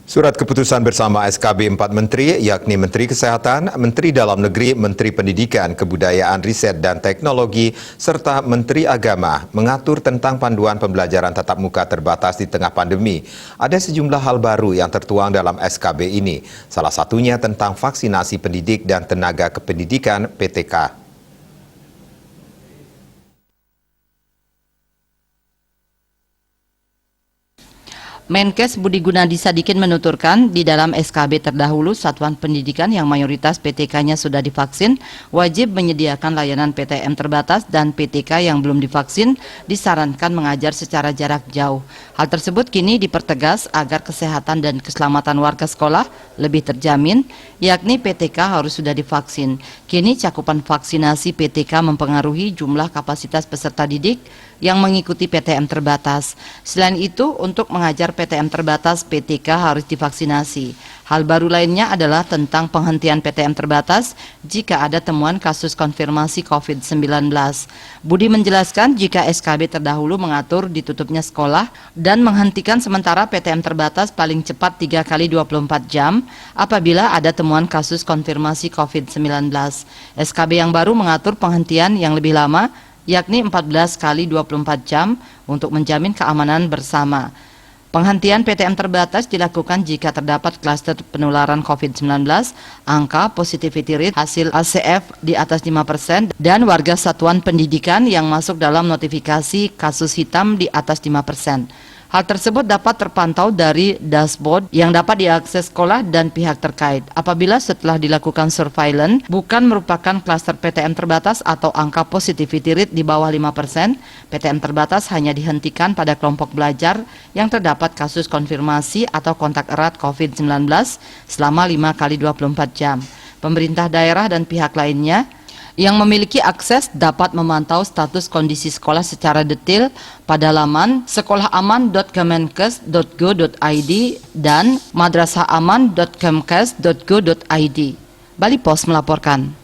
Surat keputusan bersama SKB 4 Menteri, yakni Menteri Kesehatan, Menteri Dalam Negeri, Menteri Pendidikan, Kebudayaan, Riset dan Teknologi, serta Menteri Agama, mengatur tentang panduan pembelajaran tatap muka terbatas di tengah pandemi. Ada sejumlah hal baru yang tertuang dalam SKB ini, salah satunya tentang vaksinasi pendidik dan tenaga kependidikan (PTK). Menkes Budi Gunadi Sadikin menuturkan, di dalam SKB terdahulu, satuan pendidikan yang mayoritas PTK-nya sudah divaksin wajib menyediakan layanan PTM terbatas, dan PTK yang belum divaksin disarankan mengajar secara jarak jauh. Hal tersebut kini dipertegas agar kesehatan dan keselamatan warga sekolah lebih terjamin, yakni PTK harus sudah divaksin. Kini cakupan vaksinasi PTK mempengaruhi jumlah kapasitas peserta didik yang mengikuti PTM terbatas. Selain itu, untuk mengajar PTM terbatas, PTK harus divaksinasi. Hal baru lainnya adalah tentang penghentian PTM terbatas jika ada temuan kasus konfirmasi COVID-19. Budi menjelaskan jika SKB terdahulu mengatur ditutupnya sekolah dan menghentikan sementara PTM terbatas paling cepat 3 kali 24 jam apabila ada temuan kasus konfirmasi COVID-19. SKB yang baru mengatur penghentian yang lebih lama, yakni 14 kali 24 jam untuk menjamin keamanan bersama. Penghentian PTM terbatas dilakukan jika terdapat klaster penularan COVID-19, angka positivity rate hasil ACF di atas 5%, dan warga satuan pendidikan yang masuk dalam notifikasi kasus hitam di atas 5%. Hal tersebut dapat terpantau dari dashboard yang dapat diakses sekolah dan pihak terkait. Apabila setelah dilakukan surveillance bukan merupakan klaster PTM terbatas atau angka positivity rate di bawah 5%, PTM terbatas hanya dihentikan pada kelompok belajar yang terdapat kasus konfirmasi atau kontak erat COVID-19 selama 5 kali 24 jam. Pemerintah daerah dan pihak lainnya yang memiliki akses dapat memantau status kondisi sekolah secara detail pada laman sekolahaman.kemenkes.go.id dan madrasahaman.kemkes.go.id. Bali Pos melaporkan.